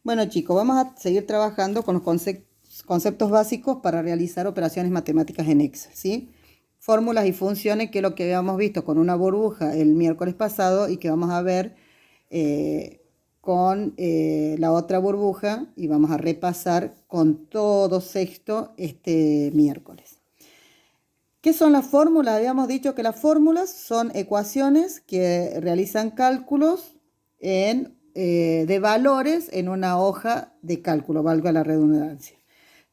Bueno, chicos, vamos a seguir trabajando con los conceptos básicos para realizar operaciones matemáticas en Excel, ¿sí? Fórmulas y funciones, que es lo que habíamos visto con una burbuja el miércoles pasado y que vamos a ver con la otra burbuja y vamos a repasar con todo sexto este miércoles. ¿Qué son las fórmulas? Habíamos dicho que las fórmulas son ecuaciones que realizan cálculos de valores en una hoja de cálculo, valga la redundancia.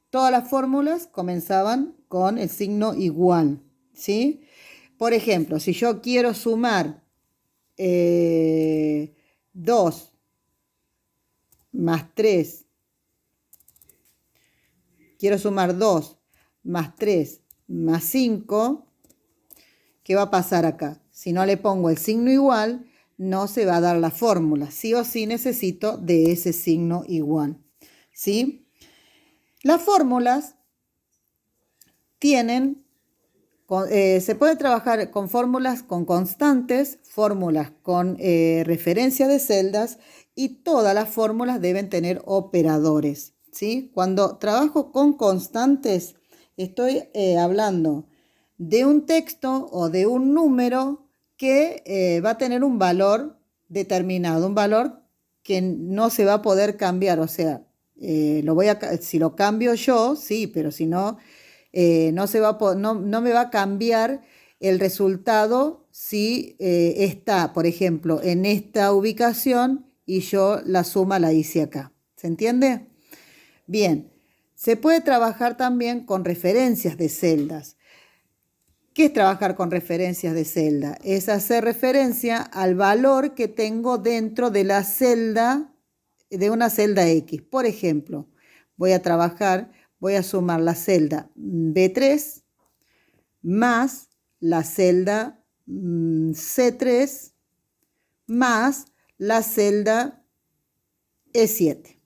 Todas las fórmulas comenzaban con el signo igual, ¿sí? Por ejemplo, si yo quiero sumar 2 más 3, quiero sumar 2 más 3 más 5, ¿qué va a pasar acá? Si no le pongo el signo igual, no se va a dar la fórmula. Sí o sí necesito de ese signo igual, ¿sí? Las fórmulas tienen, se puede trabajar con fórmulas con constantes, fórmulas con referencia de celdas y todas las fórmulas deben tener operadores, ¿sí? Cuando trabajo con constantes, estoy hablando de un texto o de un número que va a tener un valor determinado, un valor que no se va a poder cambiar, o sea, si lo cambio yo, sí, pero si no, no me va a cambiar el resultado si está, por ejemplo, en esta ubicación y yo la suma la hice acá. ¿Se entiende? Bien, se puede trabajar también con referencias de celdas. ¿Qué es trabajar con referencias de celda? Es hacer referencia al valor que tengo dentro de la celda, de una celda X. Por ejemplo, voy a sumar la celda B3 más la celda C3 más la celda E7.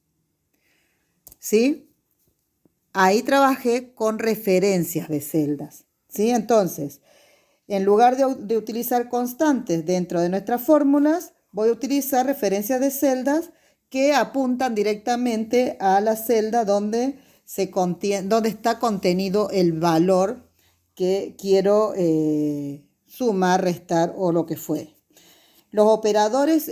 ¿Sí? Ahí trabajé con referencias de celdas. ¿Sí? Entonces, en lugar de utilizar constantes dentro de nuestras fórmulas, voy a utilizar referencias de celdas que apuntan directamente a la celda donde está contenido el valor que quiero sumar, restar o lo que fue. Los operadores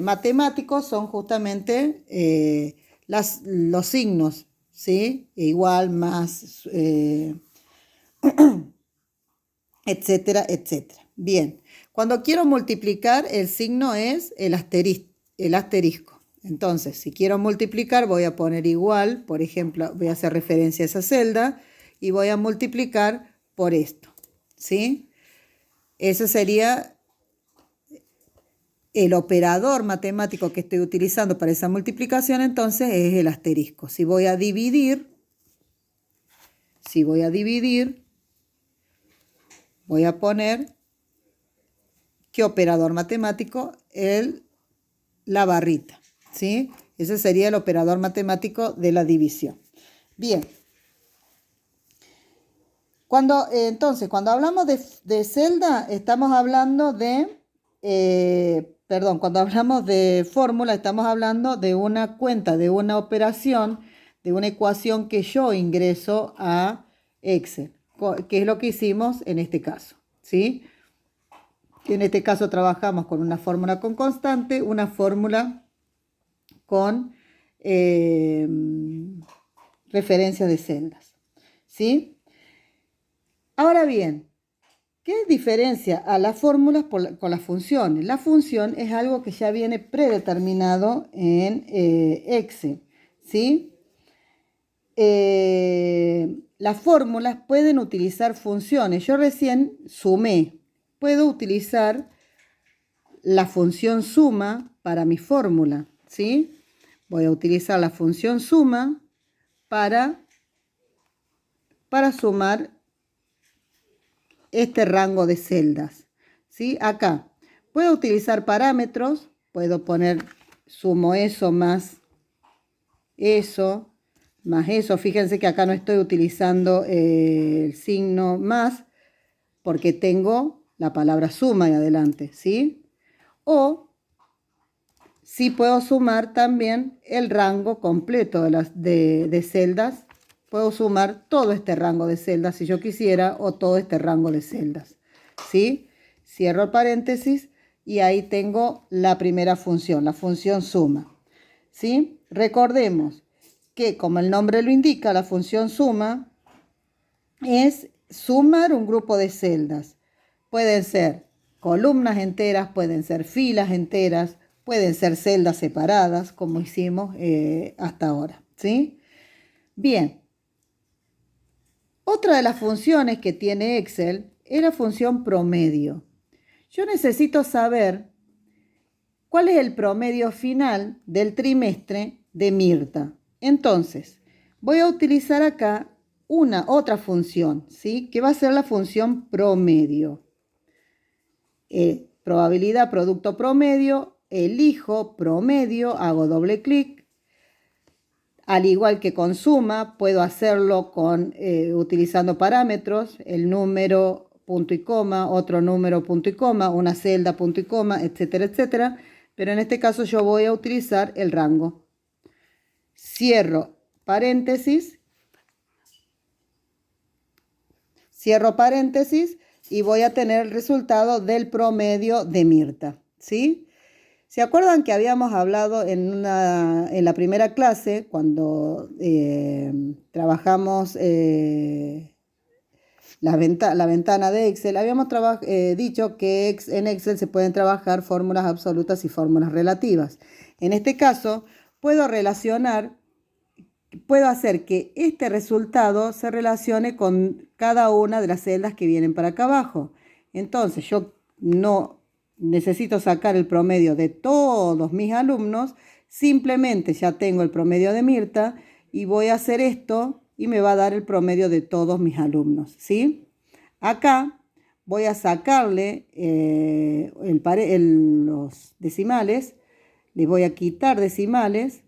matemáticos son justamente los signos, ¿sí? Igual, más, etcétera, etcétera. Bien, cuando quiero multiplicar, el signo es el asterisco. Entonces, si quiero multiplicar, voy a poner igual, por ejemplo, voy a hacer referencia a esa celda y voy a multiplicar por esto, ¿sí? Ese sería el operador matemático que estoy utilizando para esa multiplicación, entonces es el asterisco. Si voy a dividir, voy a poner, ¿qué operador matemático? La barrita, ¿sí? Ese sería el operador matemático de la división. Bien. Entonces, cuando hablamos de celda, estamos hablando cuando hablamos de fórmula, estamos hablando de una cuenta, de una operación, de una ecuación que yo ingreso a Excel, que es lo que hicimos en este caso, ¿sí? En este caso trabajamos con una fórmula con constante, una fórmula con referencia de celdas, ¿sí? Ahora bien, ¿qué diferencia a las fórmulas con las funciones? La función es algo que ya viene predeterminado en Excel, ¿sí? Las fórmulas pueden utilizar funciones. Yo recién sumé. Puedo utilizar la función suma para mi fórmula, ¿sí? Voy a utilizar la función suma para sumar este rango de celdas, ¿sí? Acá puedo utilizar parámetros, puedo poner sumo eso más eso, más eso. Fíjense que acá no estoy utilizando el signo más porque tengo la palabra suma ahí adelante, ¿sí? O sí puedo sumar también el rango completo de celdas. Puedo sumar todo este rango de celdas si yo quisiera o todo este rango de celdas. ¿Sí? Cierro el paréntesis y ahí tengo la primera función, la función suma. ¿Sí? Recordemos que, como el nombre lo indica, la función suma es sumar un grupo de celdas. Pueden ser columnas enteras, pueden ser filas enteras, pueden ser celdas separadas, como hicimos hasta ahora. ¿Sí? Bien. Otra de las funciones que tiene Excel es la función promedio. Yo necesito saber cuál es el promedio final del trimestre de Mirta. Entonces, voy a utilizar acá otra función, ¿sí? Que va a ser la función promedio. Probabilidad producto promedio, elijo promedio, hago doble clic. Al igual que con suma, puedo hacerlo utilizando parámetros, el número punto y coma, otro número punto y coma, una celda punto y coma, etcétera, etcétera. Pero en este caso yo voy a utilizar el rango. Cierro paréntesis y voy a tener el resultado del promedio de Mirta, ¿sí? ¿Se acuerdan que habíamos hablado en la primera clase, cuando trabajamos la ventana de Excel? Habíamos dicho que en Excel se pueden trabajar fórmulas absolutas y fórmulas relativas. En este caso, puedo hacer que este resultado se relacione con cada una de las celdas que vienen para acá abajo. Entonces, yo no necesito sacar el promedio de todos mis alumnos, simplemente ya tengo el promedio de Mirta y voy a hacer esto y me va a dar el promedio de todos mis alumnos, ¿sí? Acá voy a sacarle los decimales, les voy a quitar decimales,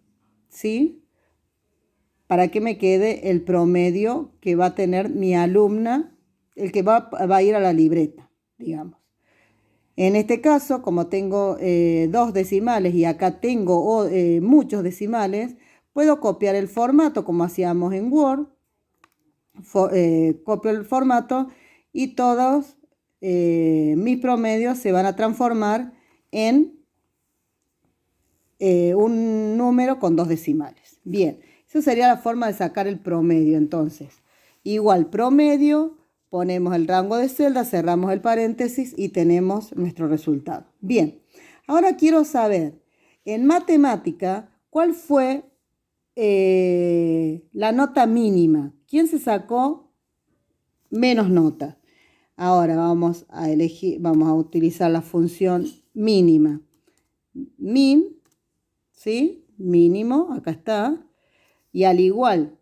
¿sí? Para que me quede el promedio que va a tener mi alumna, el que va a ir a la libreta, digamos. En este caso, como tengo 2 decimales y acá tengo muchos decimales, puedo copiar el formato como hacíamos en Word. Copio el formato y todos mis promedios se van a transformar en un número con 2 decimales. Bien, esa sería la forma de sacar el promedio entonces. Igual promedio. Ponemos el rango de celdas, cerramos el paréntesis y tenemos nuestro resultado. Bien, ahora quiero saber, en matemática, ¿cuál fue la nota mínima? ¿Quién se sacó menos nota? Ahora vamos a utilizar la función mínima. Min, ¿sí? Mínimo, acá está. Y al igual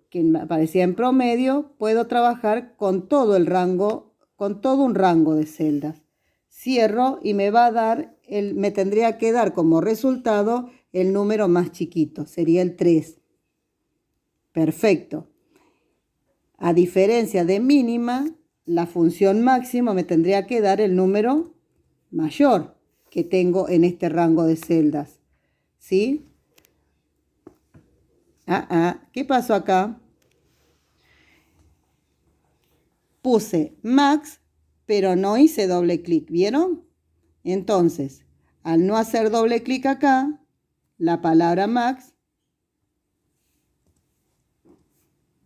que aparecía en promedio, puedo trabajar con todo el rango, con todo un rango de celdas. Cierro y me va a dar, me tendría que dar como resultado el número más chiquito, sería el 3. Perfecto. A diferencia de mínima, la función máxima me tendría que dar el número mayor que tengo en este rango de celdas. ¿Sí? ¿Qué pasó acá? Puse max, pero no hice doble clic, ¿vieron? Entonces, al no hacer doble clic acá, la palabra max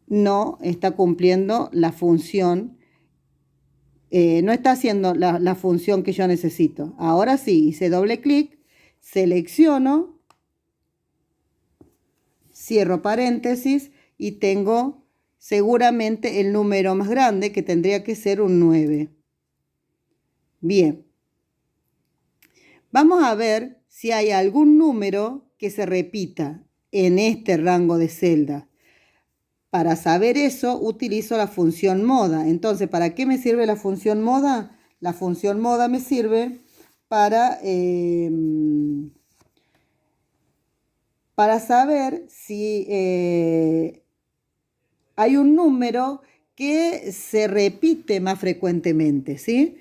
no está cumpliendo la función, no está haciendo la función que yo necesito. Ahora sí, hice doble clic, selecciono, cierro paréntesis y tengo seguramente el número más grande, que tendría que ser un 9. Bien. Vamos a ver si hay algún número que se repita en este rango de celdas. Para saber eso, utilizo la función moda. Entonces, ¿para qué me sirve la función moda? La función moda me sirve para saber si hay un número que se repite más frecuentemente, ¿sí?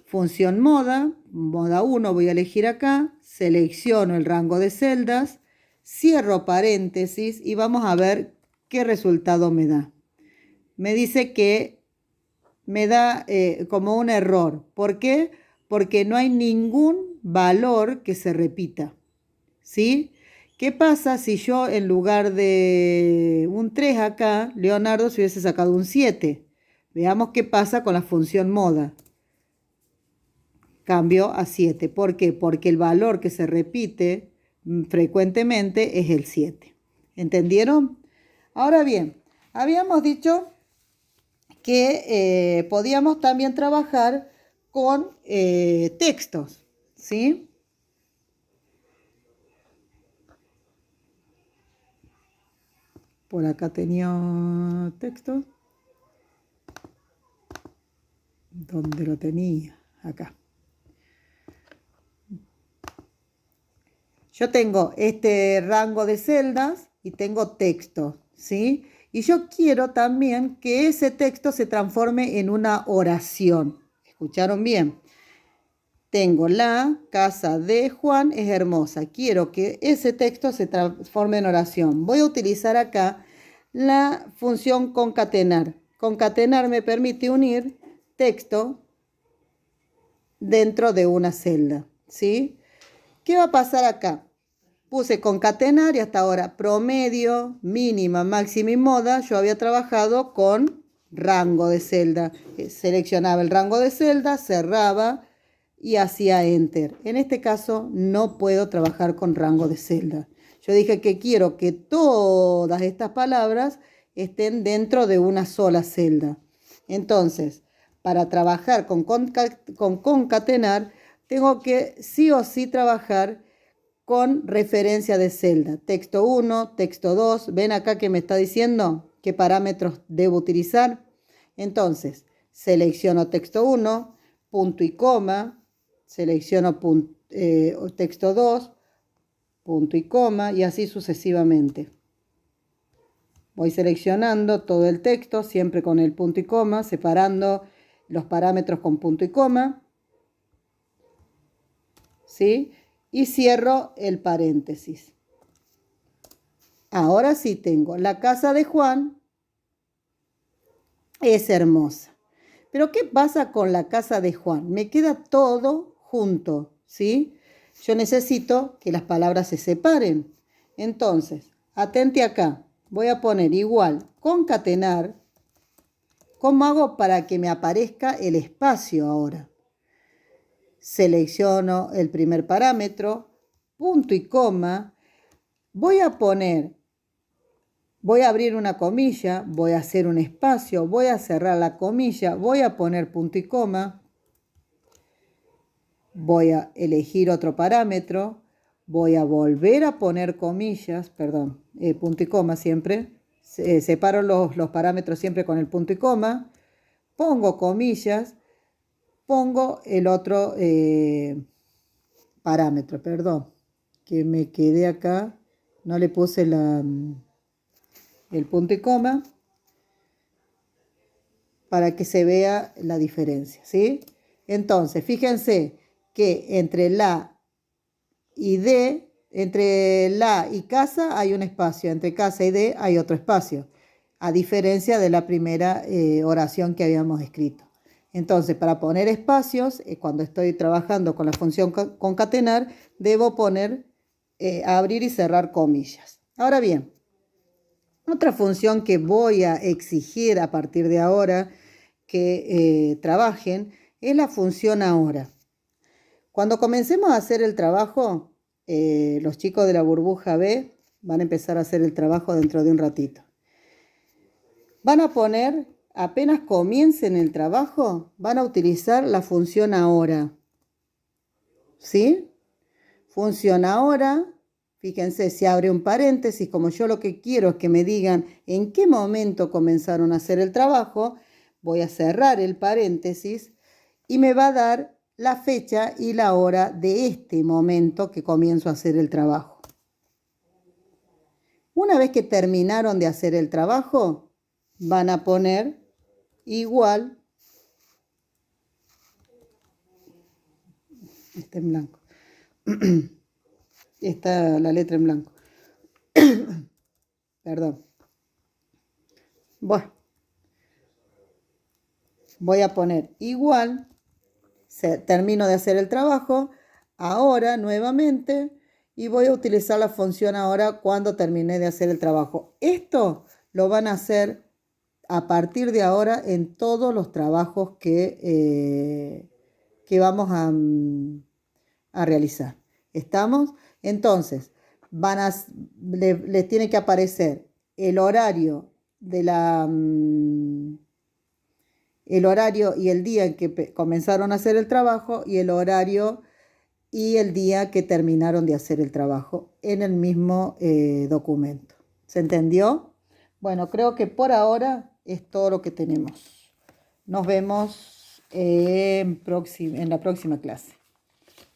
Función moda, moda 1 voy a elegir acá, selecciono el rango de celdas, cierro paréntesis y vamos a ver qué resultado me da. Me dice que me da como un error. ¿Por qué? Porque no hay ningún valor que se repita. ¿Sí? ¿Qué pasa si yo en lugar de un 3 acá, Leonardo se hubiese sacado un 7? Veamos qué pasa con la función moda. Cambio a 7. ¿Por qué? Porque el valor que se repite frecuentemente es el 7. ¿Entendieron? Ahora bien, habíamos dicho que podíamos también trabajar con textos, ¿sí? Por acá tenía texto. ¿Dónde lo tenía? Acá. Yo tengo este rango de celdas y tengo texto, ¿sí? Y yo quiero también que ese texto se transforme en una oración. ¿Escucharon bien? Tengo la casa de Juan es hermosa. Quiero que ese texto se transforme en oración. Voy a utilizar acá la función concatenar. Concatenar me permite unir texto dentro de una celda, ¿sí? ¿Qué va a pasar acá? Puse concatenar y hasta ahora promedio, mínima, máxima y moda. Yo había trabajado con rango de celda. Seleccionaba el rango de celda, cerraba y hacía enter. En este caso no puedo trabajar con rango de celda. Yo dije que quiero que todas estas palabras estén dentro de una sola celda. Entonces, para trabajar con concatenar, tengo que sí o sí trabajar con referencia de celda. Texto 1, texto 2. ¿Ven acá que me está diciendo qué parámetros debo utilizar? Entonces, selecciono texto 1, punto y coma. Selecciono texto 2, punto y coma, y así sucesivamente. Voy seleccionando todo el texto, siempre con el punto y coma, separando los parámetros con punto y coma. ¿Sí? Y cierro el paréntesis. Ahora sí tengo la casa de Juan es hermosa. Pero ¿qué pasa con la casa de Juan? Me queda todo junto, ¿sí? Yo necesito que las palabras se separen. Entonces, atente acá. Voy a poner igual concatenar. ¿Cómo hago para que me aparezca el espacio ahora? Selecciono el primer parámetro, punto y coma. Voy a abrir una comilla, voy a hacer un espacio, voy a cerrar la comilla, voy a poner punto y coma, voy a elegir otro parámetro, voy a volver a poner comillas, perdón, punto y coma siempre, separo los parámetros siempre con el punto y coma, pongo comillas, pongo el otro parámetro, perdón, que me quedé acá, no le puse el punto y coma para que se vea la diferencia, ¿sí? Entonces, fíjense que entre la y D, entre la y casa hay un espacio, entre casa y D hay otro espacio, a diferencia de la primera oración que habíamos escrito. Entonces, para poner espacios, cuando estoy trabajando con la función concatenar, debo poner, abrir y cerrar comillas. Ahora bien, otra función que voy a exigir a partir de ahora que trabajen es la función ahora. Cuando comencemos a hacer el trabajo, los chicos de la burbuja B van a empezar a hacer el trabajo dentro de un ratito. Van a poner, apenas comiencen el trabajo, van a utilizar la función ahora. ¿Sí? Función ahora. Fíjense, se abre un paréntesis, como yo lo que quiero es que me digan en qué momento comenzaron a hacer el trabajo, voy a cerrar el paréntesis y me va a dar la fecha y la hora de este momento que comienzo a hacer el trabajo. Una vez que terminaron de hacer el trabajo, van a poner igual Está en blanco. Está la letra en blanco. Perdón. Bueno, voy a poner igual. Termino de hacer el trabajo. Ahora nuevamente. Y voy a utilizar la función ahora cuando terminé de hacer el trabajo. Esto lo van a hacer a partir de ahora en todos los trabajos que vamos a realizar. ¿Estamos? Entonces, les tiene que aparecer el horario el horario y el día en que comenzaron a hacer el trabajo y el horario y el día que terminaron de hacer el trabajo en el mismo documento. ¿Se entendió? Bueno, creo que por ahora es todo lo que tenemos. Nos vemos en la próxima clase.